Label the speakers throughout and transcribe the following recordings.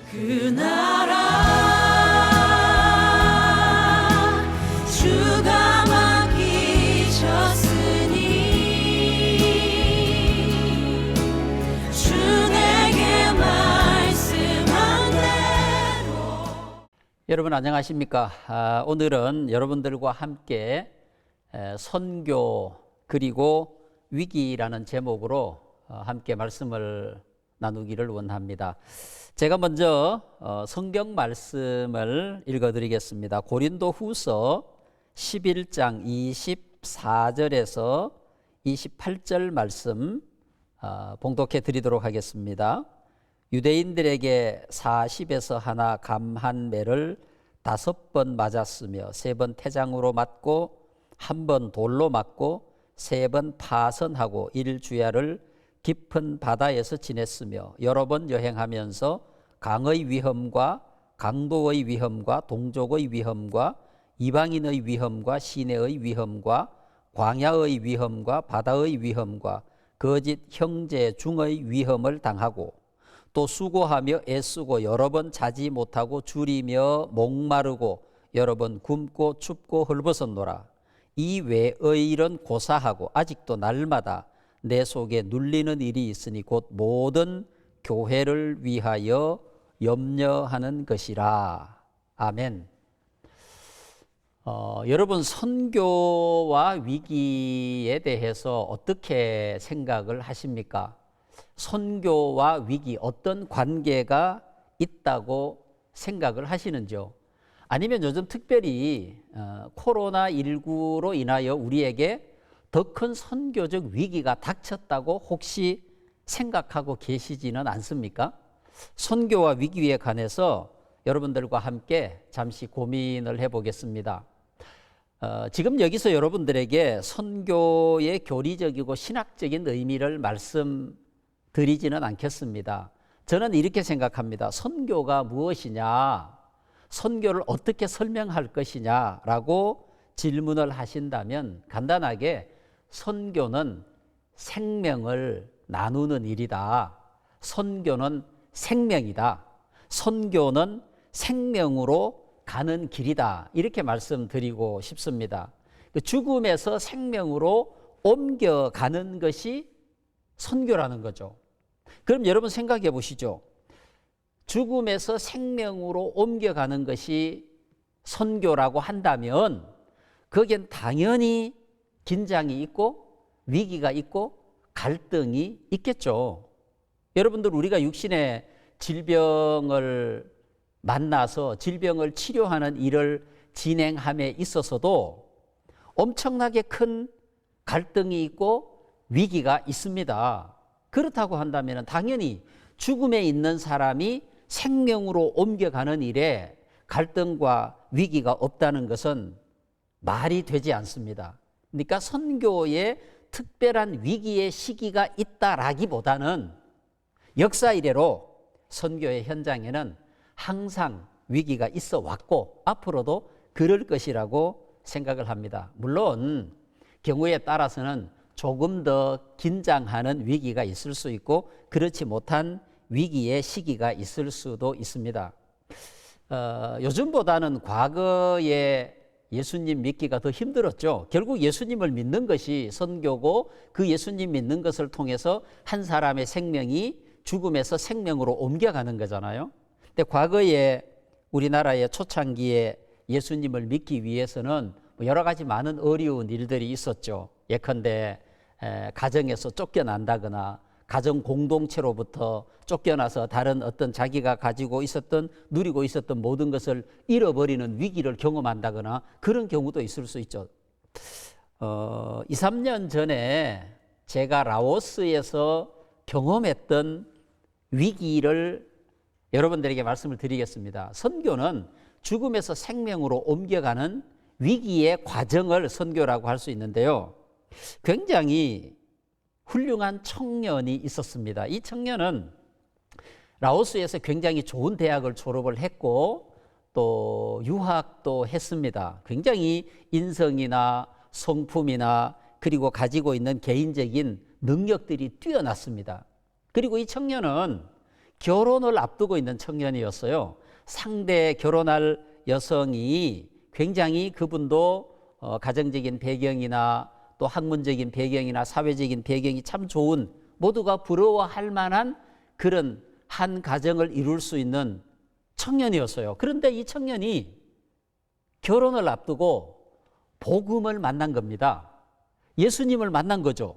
Speaker 1: 그 나라 주가 맡기셨으니 주 내게 말씀한 대로.
Speaker 2: 여러분 안녕하십니까? 오늘은 여러분들과 함께 선교 그리고 위기라는 제목으로 함께 말씀을 나누기를 원합니다. 제가 먼저 성경 말씀을 읽어드리겠습니다. 고린도 후서 11장 24절에서 28절 말씀 봉독해 드리도록 하겠습니다. 유대인들에게 40에서 하나 감 한 매를 5번 맞았으며 3번 태장으로 맞고 1번 돌로 맞고 3번 파선하고 1주야를 깊은 바다에서 지냈으며 여러 번 여행하면서 강의 위험과 강도의 위험과 동족의 위험과 이방인의 위험과 시내의 위험과 광야의 위험과 바다의 위험과 거짓 형제 중의 위험을 당하고 또 수고하며 애쓰고 여러 번 자지 못하고 줄이며 목마르고 여러 번 굶고 춥고 헐벗었노라. 이 외의 일은 고사하고 아직도 날마다 내 속에 눌리는 일이 있으니 곧 모든 교회를 위하여 염려하는 것이라. 아멘. 여러분 선교와 위기에 대해서 어떻게 생각을 하십니까? 선교와 위기 어떤 관계가 있다고 생각을 하시는지요? 아니면 요즘 특별히 코로나19로 인하여 우리에게 더 큰 선교적 위기가 닥쳤다고 혹시 생각하고 계시지는 않습니까? 선교와 위기에 관해서 여러분들과 함께 잠시 고민을 해보겠습니다. 지금 여기서 여러분들에게 선교의 교리적이고 신학적인 의미를 말씀드리지는 않겠습니다. 저는 이렇게 생각합니다. 선교가 무엇이냐? 선교를 어떻게 설명할 것이냐라고 질문을 하신다면 간단하게 선교는 생명을 나누는 일이다. 선교는 생명이다. 선교는 생명으로 가는 길이다. 이렇게 말씀드리고 싶습니다. 죽음에서 생명으로 옮겨가는 것이 선교라는 거죠. 그럼 여러분 생각해 보시죠. 죽음에서 생명으로 옮겨가는 것이 선교라고 한다면 거기엔 당연히 긴장이 있고 위기가 있고 갈등이 있겠죠. 여러분들 우리가 육신의 질병을 만나서 질병을 치료하는 일을 진행함에 있어서도 엄청나게 큰 갈등이 있고 위기가 있습니다. 그렇다고 한다면 당연히 죽음에 있는 사람이 생명으로 옮겨가는 일에 갈등과 위기가 없다는 것은 말이 되지 않습니다. 그러니까 선교에 특별한 위기의 시기가 있다라기보다는 역사 이래로 선교의 현장에는 항상 위기가 있어 왔고 앞으로도 그럴 것이라고 생각을 합니다. 물론 경우에 따라서는 조금 더 긴장하는 위기가 있을 수 있고 그렇지 못한 위기의 시기가 있을 수도 있습니다. 요즘보다는 과거에 예수님 믿기가 더 힘들었죠. 결국 예수님을 믿는 것이 선교고 그 예수님 믿는 것을 통해서 한 사람의 생명이 죽음에서 생명으로 옮겨가는 거잖아요. 근데 과거에 우리나라의 초창기에 예수님을 믿기 위해서는 여러 가지 많은 어려운 일들이 있었죠. 예컨대 가정에서 쫓겨난다거나 가정 공동체로부터 쫓겨나서 다른 어떤 자기가 가지고 있었던 누리고 있었던 모든 것을 잃어버리는 위기를 경험한다거나 그런 경우도 있을 수 있죠. 2, 3년 전에 제가 라오스에서 경험했던 위기를 여러분들에게 말씀을 드리겠습니다. 선교는 죽음에서 생명으로 옮겨가는 위기의 과정을 선교라고 할 수 있는데요. 굉장히 훌륭한 청년이 있었습니다. 이 청년은 라오스에서 굉장히 좋은 대학을 졸업을 했고 또 유학도 했습니다. 굉장히 인성이나 성품이나 그리고 가지고 있는 개인적인 능력들이 뛰어났습니다. 그리고 이 청년은 결혼을 앞두고 있는 청년이었어요. 상대 결혼할 여성이 굉장히 그분도 가정적인 배경이나 또 학문적인 배경이나 사회적인 배경이 참 좋은, 모두가 부러워할 만한 그런 한 가정을 이룰 수 있는 청년이었어요. 그런데 이 청년이 결혼을 앞두고 복음을 만난 겁니다. 예수님을 만난 거죠.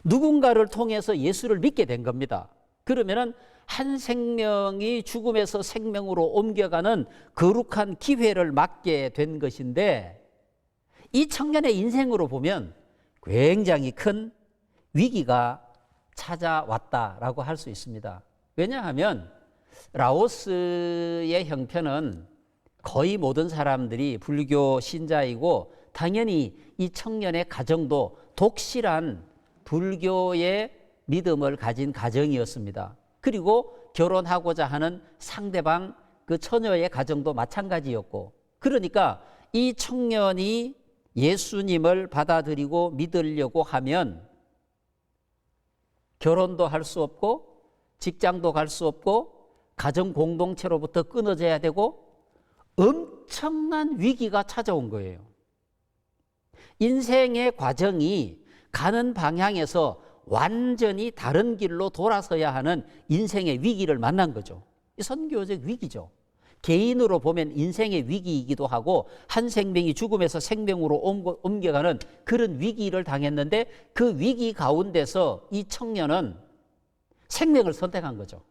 Speaker 2: 누군가를 통해서 예수를 믿게 된 겁니다. 그러면은 한 생명이 죽음에서 생명으로 옮겨가는 거룩한 기회를 맞게 된 것인데, 이 청년의 인생으로 보면 굉장히 큰 위기가 찾아왔다라고 할 수 있습니다. 왜냐하면 라오스의 형편은 거의 모든 사람들이 불교 신자이고, 당연히 이 청년의 가정도 독실한 불교의 믿음을 가진 가정이었습니다. 그리고 결혼하고자 하는 상대방 그 처녀의 가정도 마찬가지였고, 그러니까 이 청년이 예수님을 받아들이고 믿으려고 하면 결혼도 할 수 없고 직장도 갈 수 없고 가정 공동체로부터 끊어져야 되고 엄청난 위기가 찾아온 거예요. 인생의 과정이 가는 방향에서 완전히 다른 길로 돌아서야 하는 인생의 위기를 만난 거죠. 이 선교적 위기죠. 개인으로 보면 인생의 위기이기도 하고 한 생명이 죽음에서 생명으로 옮겨가는 그런 위기를 당했는데, 그 위기 가운데서 이 청년은 생명을 선택한 거죠.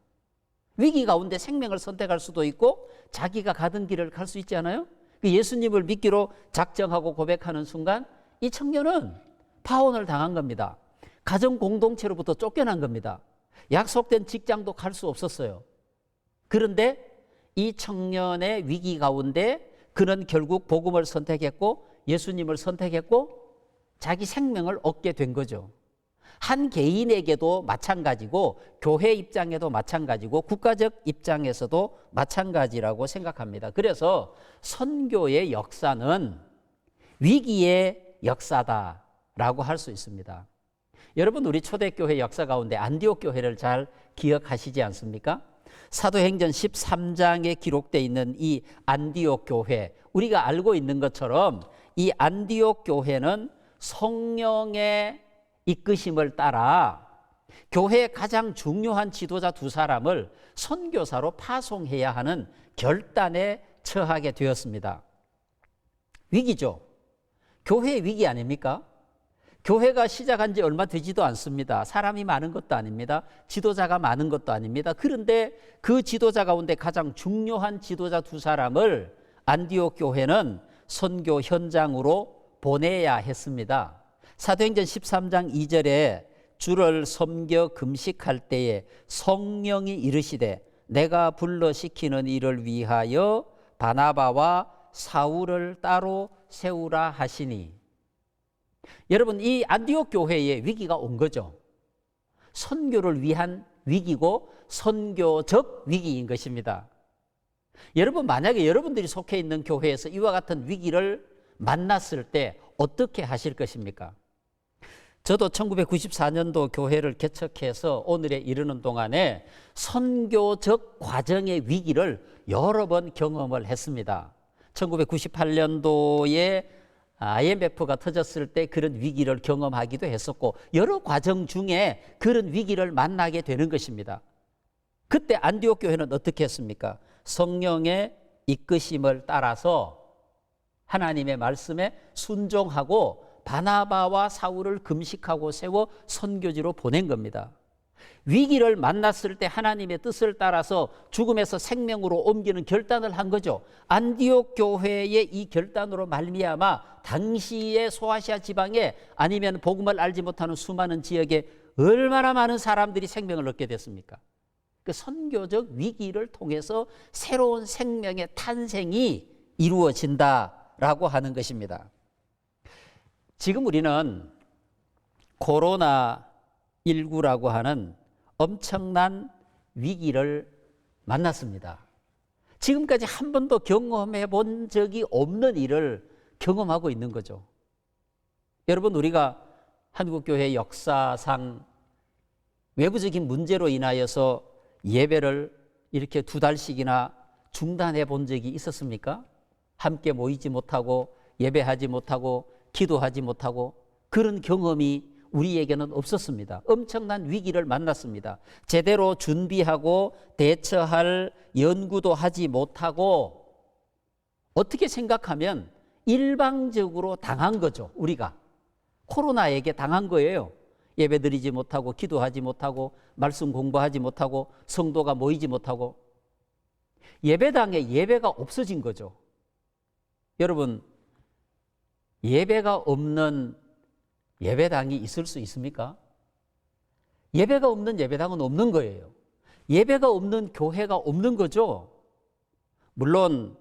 Speaker 2: 위기 가운데 생명을 선택할 수도 있고 자기가 가던 길을 갈 수 있지 않아요? 예수님을 믿기로 작정하고 고백하는 순간 이 청년은 파혼을 당한 겁니다. 가정 공동체로부터 쫓겨난 겁니다. 약속된 직장도 갈 수 없었어요. 그런데 이 청년의 위기 가운데 그는 결국 복음을 선택했고 예수님을 선택했고 자기 생명을 얻게 된 거죠. 한 개인에게도 마찬가지고 교회 입장에도 마찬가지고 국가적 입장에서도 마찬가지라고 생각합니다. 그래서 선교의 역사는 위기의 역사다라고 할 수 있습니다. 여러분, 우리 초대교회 역사 가운데 안디옥 교회를 잘 기억하시지 않습니까? 사도행전 13장에 기록되어 있는 이 안디옥 교회, 우리가 알고 있는 것처럼 이 안디옥 교회는 성령의 이끄심을 따라 교회의 가장 중요한 지도자 두 사람을 선교사로 파송해야 하는 결단에 처하게 되었습니다. 위기죠. 교회의 위기 아닙니까? 교회가 시작한 지 얼마 되지도 않습니다. 사람이 많은 것도 아닙니다. 지도자가 많은 것도 아닙니다. 그런데 그 지도자 가운데 가장 중요한 지도자 두 사람을 안디옥 교회는 선교 현장으로 보내야 했습니다. 사도행전 13장 2절에 주를 섬겨 금식할 때에 성령이 이르시되 내가 불러 시키는 일을 위하여 바나바와 사울을 따로 세우라 하시니. 여러분, 이 안디옥 교회에 위기가 온 거죠. 선교를 위한 위기고 선교적 위기인 것입니다. 여러분, 만약에 여러분들이 속해 있는 교회에서 이와 같은 위기를 만났을 때 어떻게 하실 것입니까? 저도 1994년도 교회를 개척해서 오늘에 이르는 동안에 선교적 과정의 위기를 여러 번 경험을 했습니다. 1998년도에 IMF가 터졌을 때 그런 위기를 경험하기도 했었고 여러 과정 중에 그런 위기를 만나게 되는 것입니다. 그때 안디옥 교회는 어떻게 했습니까? 성령의 이끄심을 따라서 하나님의 말씀에 순종하고 바나바와 사울을 금식하고 세워 선교지로 보낸 겁니다. 위기를 만났을 때 하나님의 뜻을 따라서 죽음에서 생명으로 옮기는 결단을 한 거죠. 안디옥 교회의 이 결단으로 말미암아 당시의 소아시아 지방에 아니면 복음을 알지 못하는 수많은 지역에 얼마나 많은 사람들이 생명을 얻게 됐습니까? 그 선교적 위기를 통해서 새로운 생명의 탄생이 이루어진다라고 하는 것입니다. 지금 우리는 코로나19라고 하는 엄청난 위기를 만났습니다. 지금까지 한 번도 경험해 본 적이 없는 일을 경험하고 있는 거죠. 여러분, 우리가 한국교회 역사상 외부적인 문제로 인하여서 예배를 이렇게 2달씩이나 중단해 본 적이 있었습니까? 함께 모이지 못하고 예배하지 못하고 기도하지 못하고 그런 경험이 우리에게는 없었습니다. 엄청난 위기를 만났습니다. 제대로 준비하고 대처할 연구도 하지 못하고 어떻게 생각하면 일방적으로 당한 거죠. 우리가 코로나에게 당한 거예요. 예배드리지 못하고 기도하지 못하고 말씀 공부하지 못하고 성도가 모이지 못하고 예배당에 예배가 없어진 거죠. 여러분, 예배가 없는 예배당이 있을 수 있습니까? 예배가 없는 예배당은 없는 거예요. 예배가 없는 교회가 없는 거죠. 물론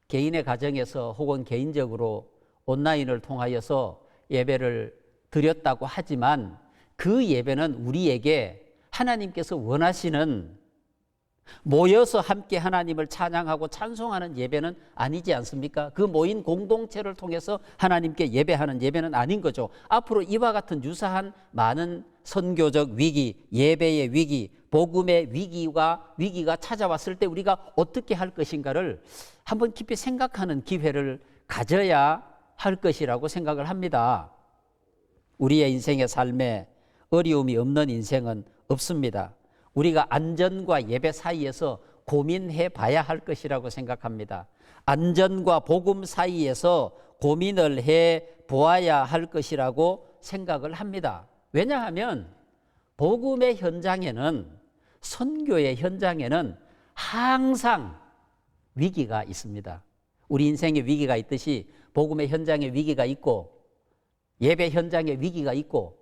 Speaker 2: 개인의 가정에서 혹은 개인적으로 온라인을 통하여서 예배를 드렸다고 하지만 그 예배는 우리에게 하나님께서 원하시는 모여서 함께 하나님을 찬양하고 찬송하는 예배는 아니지 않습니까? 그 모인 공동체를 통해서 하나님께 예배하는 예배는 아닌 거죠. 앞으로 이와 같은 유사한 많은 선교적 위기, 예배의 위기, 복음의 위기가 찾아왔을 때 우리가 어떻게 할 것인가를 한번 깊이 생각하는 기회를 가져야 할 것이라고 생각을 합니다. 우리의 인생의 삶에 어려움이 없는 인생은 없습니다. 우리가 안전과 예배 사이에서 고민해 봐야 할 것이라고 생각합니다. 안전과 복음 사이에서 고민을 해 보아야 할 것이라고 생각을 합니다. 왜냐하면 복음의 현장에는, 선교의 현장에는 항상 위기가 있습니다. 우리 인생에 위기가 있듯이 복음의 현장에 위기가 있고 예배 현장에 위기가 있고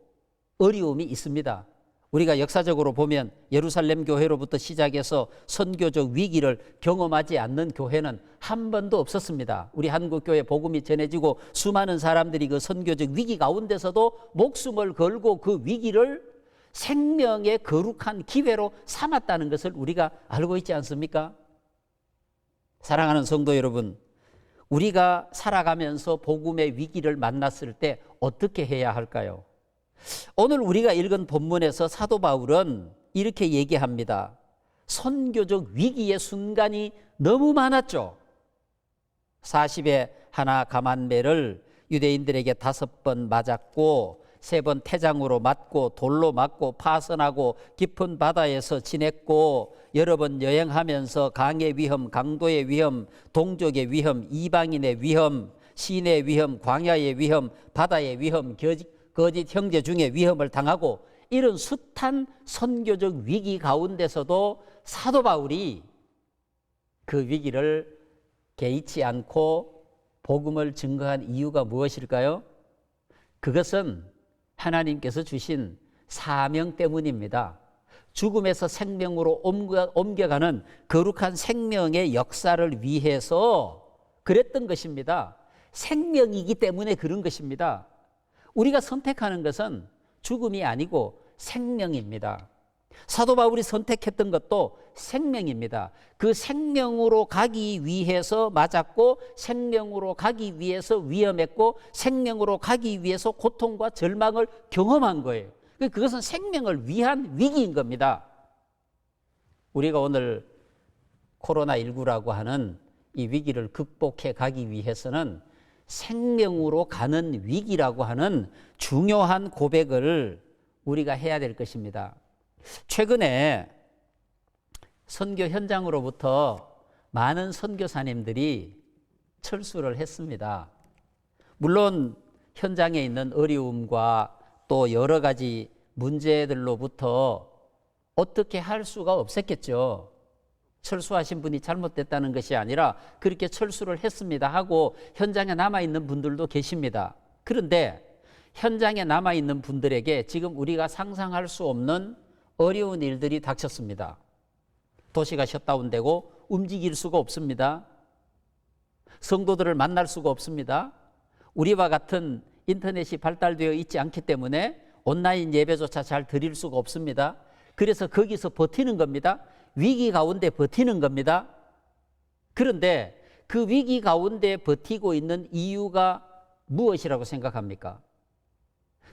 Speaker 2: 어려움이 있습니다. 우리가 역사적으로 보면 예루살렘 교회로부터 시작해서 선교적 위기를 경험하지 않는 교회는 한 번도 없었습니다. 우리 한국교회 복음이 전해지고 수많은 사람들이 그 선교적 위기 가운데서도 목숨을 걸고 그 위기를 생명의 거룩한 기회로 삼았다는 것을 우리가 알고 있지 않습니까? 사랑하는 성도 여러분, 우리가 살아가면서 복음의 위기를 만났을 때 어떻게 해야 할까요? 오늘 우리가 읽은 본문에서 사도 바울은 이렇게 얘기합니다. 선교적 위기의 순간이 너무 많았죠. 40에 하나 가만매를 유대인들에게 5번 맞았고 3번 태장으로 맞고 돌로 맞고 파선하고 깊은 바다에서 지냈고 여러 번 여행하면서 강의 위험, 강도의 위험, 동족의 위험, 이방인의 위험, 시내 위험, 광야의 위험, 바다의 위험, 거짓 형제 중에 위험을 당하고 이런 숱한 선교적 위기 가운데서도 사도 바울이 그 위기를 개의치 않고 복음을 증거한 이유가 무엇일까요? 그것은 하나님께서 주신 사명 때문입니다. 죽음에서 생명으로 옮겨가는 거룩한 생명의 역사를 위해서 그랬던 것입니다. 생명이기 때문에 그런 것입니다. 우리가 선택하는 것은 죽음이 아니고 생명입니다. 사도 바울이 선택했던 것도 생명입니다. 그 생명으로 가기 위해서 맞았고 생명으로 가기 위해서 위험했고 생명으로 가기 위해서 고통과 절망을 경험한 거예요. 그것은 생명을 위한 위기인 겁니다. 우리가 오늘 코로나19라고 하는 이 위기를 극복해 가기 위해서는 생명으로 가는 위기라고 하는 중요한 고백을 우리가 해야 될 것입니다. 최근에 선교 현장으로부터 많은 선교사님들이 철수를 했습니다. 물론 현장에 있는 어려움과 또 여러 가지 문제들로부터 어떻게 할 수가 없었겠죠. 철수하신 분이 잘못됐다는 것이 아니라 그렇게 철수를 했습니다 하고 현장에 남아있는 분들도 계십니다. 그런데 현장에 남아있는 분들에게 지금 우리가 상상할 수 없는 어려운 일들이 닥쳤습니다. 도시가 셧다운되고 움직일 수가 없습니다. 성도들을 만날 수가 없습니다. 우리와 같은 인터넷이 발달되어 있지 않기 때문에 온라인 예배조차 잘 드릴 수가 없습니다. 그래서 거기서 버티는 겁니다. 위기 가운데 버티는 겁니다. 그런데 그 위기 가운데 버티고 있는 이유가 무엇이라고 생각합니까?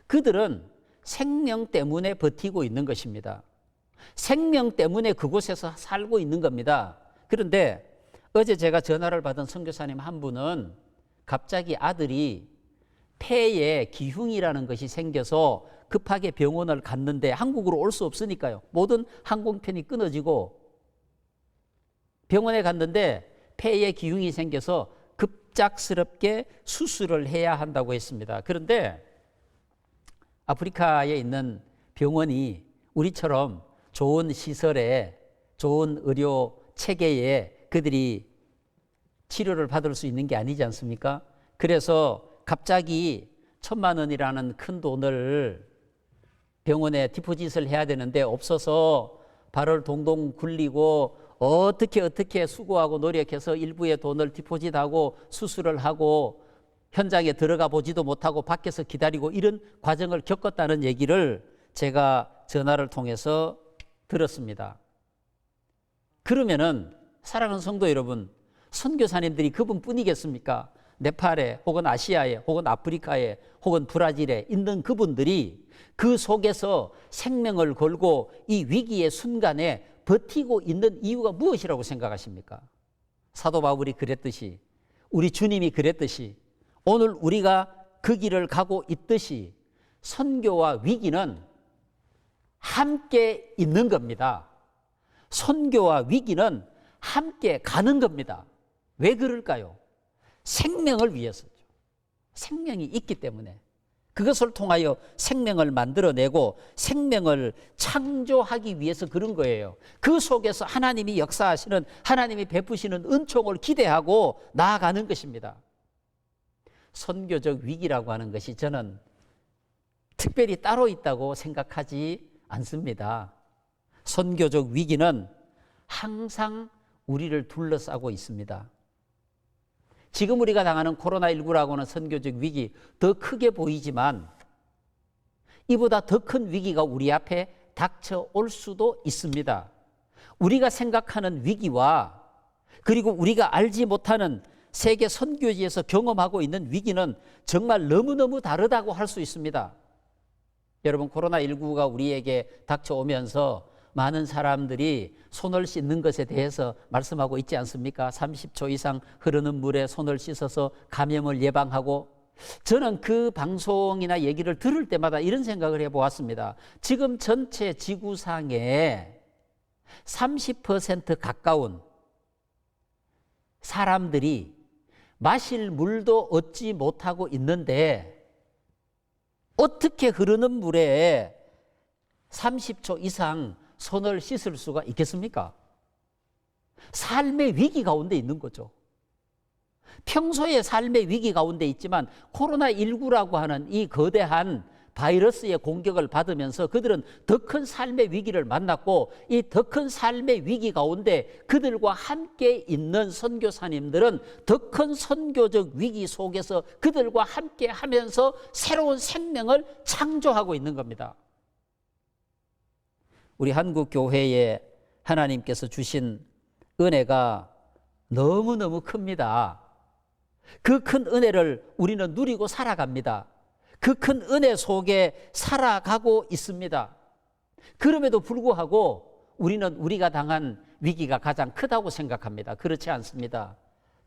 Speaker 2: 그들은 생명 때문에 버티고 있는 것입니다. 생명 때문에 그곳에서 살고 있는 겁니다. 그런데 어제 제가 전화를 받은 선교사님 한 분은 갑자기 아들이 폐에 기흉이라는 것이 생겨서 급하게 병원을 갔는데 한국으로 올 수 없으니까요. 모든 항공편이 끊어지고 병원에 갔는데 폐에 기흉이 생겨서 급작스럽게 수술을 해야 한다고 했습니다. 그런데 아프리카에 있는 병원이 우리처럼 좋은 시설에, 좋은 의료 체계에 그들이 치료를 받을 수 있는 게 아니지 않습니까? 그래서 갑자기 1,000만 원이라는 큰 돈을 병원에 디포짓을 해야 되는데 없어서 발을 동동 굴리고 어떻게 수고하고 노력해서 일부의 돈을 디포짓하고 수술을 하고 현장에 들어가 보지도 못하고 밖에서 기다리고 이런 과정을 겪었다는 얘기를 제가 전화를 통해서 들었습니다. 그러면은 사랑하는 성도 여러분, 선교사님들이 그분뿐이겠습니까? 네팔에 혹은 아시아에 혹은 아프리카에 혹은 브라질에 있는 그분들이 그 속에서 생명을 걸고 이 위기의 순간에 버티고 있는 이유가 무엇이라고 생각하십니까? 사도 바울이 그랬듯이, 우리 주님이 그랬듯이, 오늘 우리가 그 길을 가고 있듯이 선교와 위기는 함께 있는 겁니다. 선교와 위기는 함께 가는 겁니다. 왜 그럴까요? 생명을 위해서죠. 생명이 있기 때문에 그것을 통하여 생명을 만들어내고 생명을 창조하기 위해서 그런 거예요. 그 속에서 하나님이 역사하시는, 하나님이 베푸시는 은총을 기대하고 나아가는 것입니다. 선교적 위기라고 하는 것이 저는 특별히 따로 있다고 생각하지 않습니다. 선교적 위기는 항상 우리를 둘러싸고 있습니다. 지금 우리가 당하는 코로나19라고 하는 선교적 위기 더 크게 보이지만 이보다 더 큰 위기가 우리 앞에 닥쳐올 수도 있습니다. 우리가 생각하는 위기와 그리고 우리가 알지 못하는 세계 선교지에서 경험하고 있는 위기는 정말 너무너무 다르다고 할 수 있습니다. 여러분, 코로나19가 우리에게 닥쳐오면서 많은 사람들이 손을 씻는 것에 대해서 말씀하고 있지 않습니까? 30초 이상 흐르는 물에 손을 씻어서 감염을 예방하고, 저는 그 방송이나 얘기를 들을 때마다 이런 생각을 해보았습니다. 지금 전체 지구상에 30% 가까운 사람들이 마실 물도 얻지 못하고 있는데 어떻게 흐르는 물에 30초 이상 손을 씻을 수가 있겠습니까? 삶의 위기 가운데 있는 거죠. 평소에 삶의 위기 가운데 있지만 코로나19라고 하는 이 거대한 바이러스의 공격을 받으면서 그들은 더 큰 삶의 위기를 만났고, 이 더 큰 삶의 위기 가운데 그들과 함께 있는 선교사님들은 더 큰 선교적 위기 속에서 그들과 함께 하면서 새로운 생명을 창조하고 있는 겁니다. 우리 한국 교회에 하나님께서 주신 은혜가 너무너무 큽니다. 그 큰 은혜를 우리는 누리고 살아갑니다. 그 큰 은혜 속에 살아가고 있습니다. 그럼에도 불구하고 우리는 우리가 당한 위기가 가장 크다고 생각합니다. 그렇지 않습니다.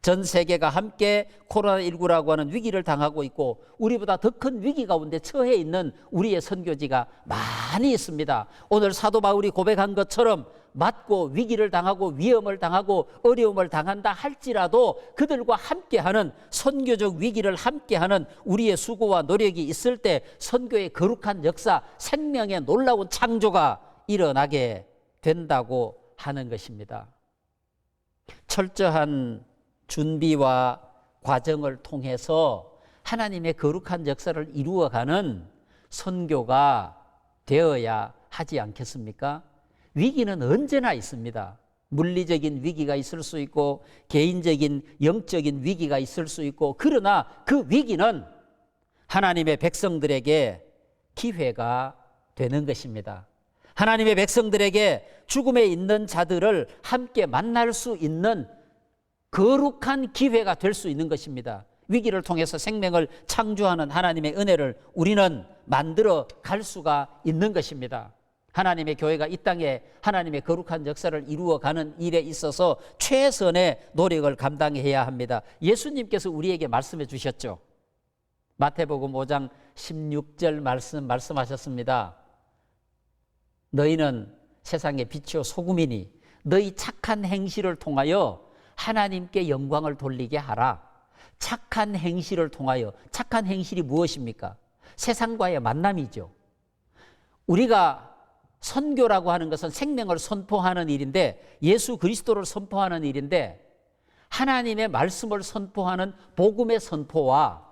Speaker 2: 전 세계가 함께 코로나19라고 하는 위기를 당하고 있고 우리보다 더 큰 위기 가운데 처해 있는 우리의 선교지가 많이 있습니다. 오늘 사도 바울이 고백한 것처럼 맞고 위기를 당하고 위험을 당하고 어려움을 당한다 할지라도 그들과 함께하는, 선교적 위기를 함께하는 우리의 수고와 노력이 있을 때 선교의 거룩한 역사, 생명의 놀라운 창조가 일어나게 된다고 하는 것입니다. 철저한 준비와 과정을 통해서 하나님의 거룩한 역사를 이루어가는 선교가 되어야 하지 않겠습니까? 위기는 언제나 있습니다. 물리적인 위기가 있을 수 있고 개인적인 영적인 위기가 있을 수 있고, 그러나 그 위기는 하나님의 백성들에게 기회가 되는 것입니다. 하나님의 백성들에게 죽음에 있는 자들을 함께 만날 수 있는 거룩한 기회가 될 수 있는 것입니다. 위기를 통해서 생명을 창조하는 하나님의 은혜를 우리는 만들어 갈 수가 있는 것입니다. 하나님의 교회가 이 땅에 하나님의 거룩한 역사를 이루어가는 일에 있어서 최선의 노력을 감당해야 합니다. 예수님께서 우리에게 말씀해 주셨죠. 마태복음 5장 16절 말씀하셨습니다. 너희는 세상의 빛이요 소금이니 너희 착한 행실을 통하여 하나님께 영광을 돌리게 하라. 착한 행실을 통하여, 착한 행실이 무엇입니까? 세상과의 만남이죠. 우리가 선교라고 하는 것은 생명을 선포하는 일인데, 예수 그리스도를 선포하는 일인데, 하나님의 말씀을 선포하는 복음의 선포와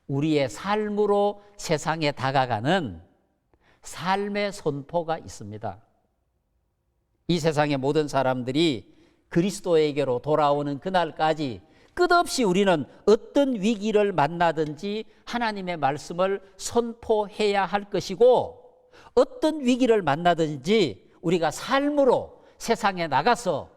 Speaker 2: 우리의 삶으로 세상에 다가가는 삶의 선포가 있습니다. 이 세상의 모든 사람들이 그리스도에게로 돌아오는 그날까지 끝없이 우리는 어떤 위기를 만나든지 하나님의 말씀을 선포해야 할 것이고, 어떤 위기를 만나든지 우리가 삶으로 세상에 나가서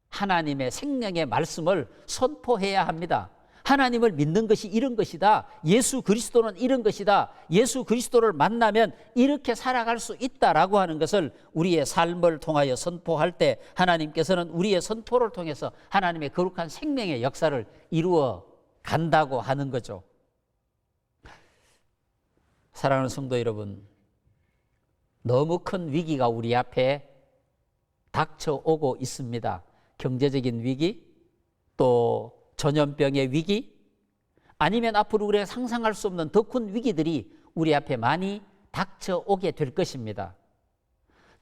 Speaker 2: 하나님의 생명의 말씀을 선포해야 합니다. 하나님을 믿는 것이 이런 것이다. 예수 그리스도는 이런 것이다. 예수 그리스도를 만나면 이렇게 살아갈 수 있다라고 하는 것을 우리의 삶을 통하여 선포할 때 하나님께서는 우리의 선포를 통해서 하나님의 거룩한 생명의 역사를 이루어 간다고 하는 거죠. 사랑하는 성도 여러분, 너무 큰 위기가 우리 앞에 닥쳐오고 있습니다. 경제적인 위기, 또 전염병의 위기, 아니면 앞으로 우리가 상상할 수 없는 더 큰 위기들이 우리 앞에 많이 닥쳐오게 될 것입니다.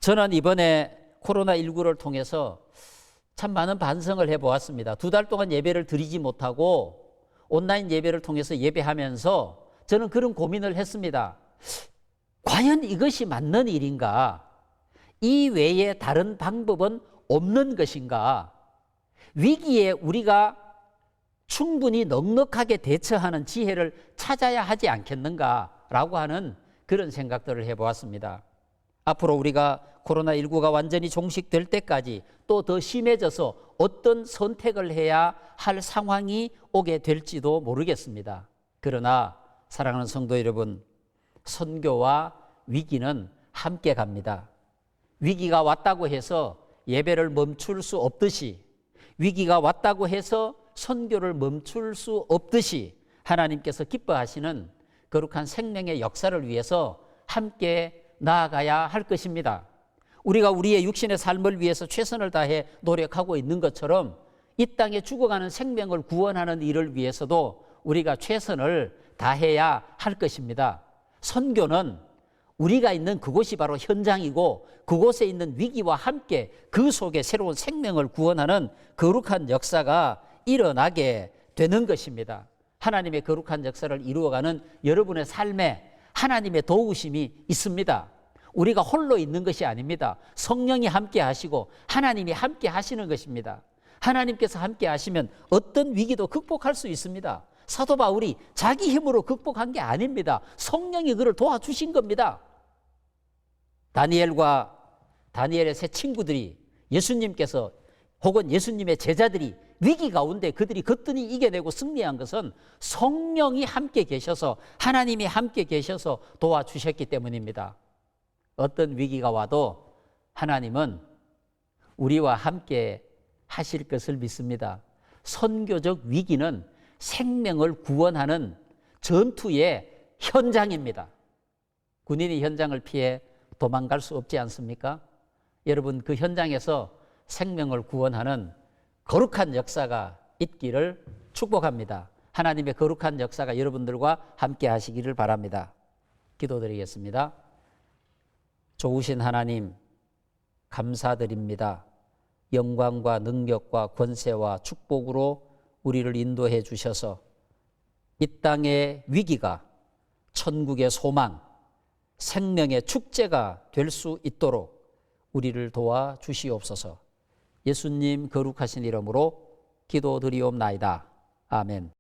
Speaker 2: 저는 이번에 코로나19를 통해서 참 많은 반성을 해보았습니다. 2달 동안 예배를 드리지 못하고 온라인 예배를 통해서 예배하면서 저는 그런 고민을 했습니다. 과연 이것이 맞는 일인가? 이 외에 다른 방법은 없는 것인가? 위기에 우리가 충분히 넉넉하게 대처하는 지혜를 찾아야 하지 않겠는가라고 하는 그런 생각들을 해보았습니다. 앞으로 우리가 코로나19가 완전히 종식될 때까지 또 더 심해져서 어떤 선택을 해야 할 상황이 오게 될지도 모르겠습니다. 그러나 사랑하는 성도 여러분, 선교와 위기는 함께 갑니다. 위기가 왔다고 해서 예배를 멈출 수 없듯이, 위기가 왔다고 해서 선교를 멈출 수 없듯이 하나님께서 기뻐하시는 거룩한 생명의 역사를 위해서 함께 나아가야 할 것입니다. 우리가 우리의 육신의 삶을 위해서 최선을 다해 노력하고 있는 것처럼 이 땅에 죽어가는 생명을 구원하는 일을 위해서도 우리가 최선을 다해야 할 것입니다. 선교는 우리가 있는 그곳이 바로 현장이고, 그곳에 있는 위기와 함께 그 속에 새로운 생명을 구원하는 거룩한 역사가 일어나게 되는 것입니다. 하나님의 거룩한 역사를 이루어가는 여러분의 삶에 하나님의 도우심이 있습니다. 우리가 홀로 있는 것이 아닙니다. 성령이 함께 하시고 하나님이 함께 하시는 것입니다. 하나님께서 함께 하시면 어떤 위기도 극복할 수 있습니다. 사도 바울이 자기 힘으로 극복한 게 아닙니다. 성령이 그를 도와주신 겁니다. 다니엘과 다니엘의 세 친구들이, 예수님께서 혹은 예수님의 제자들이 위기 가운데 그들이 거뜬히 이겨내고 승리한 것은 성령이 함께 계셔서, 하나님이 함께 계셔서 도와주셨기 때문입니다. 어떤 위기가 와도 하나님은 우리와 함께 하실 것을 믿습니다. 선교적 위기는 생명을 구원하는 전투의 현장입니다. 군인이 현장을 피해 도망갈 수 없지 않습니까? 여러분, 그 현장에서 생명을 구원하는 거룩한 역사가 있기를 축복합니다. 하나님의 거룩한 역사가 여러분들과 함께 하시기를 바랍니다. 기도드리겠습니다. 좋으신 하나님, 감사드립니다. 영광과 능력과 권세와 축복으로 우리를 인도해 주셔서 이 땅의 위기가 천국의 소망, 생명의 축제가 될 수 있도록 우리를 도와 주시옵소서. 예수님 거룩하신 이름으로 기도드리옵나이다. 아멘.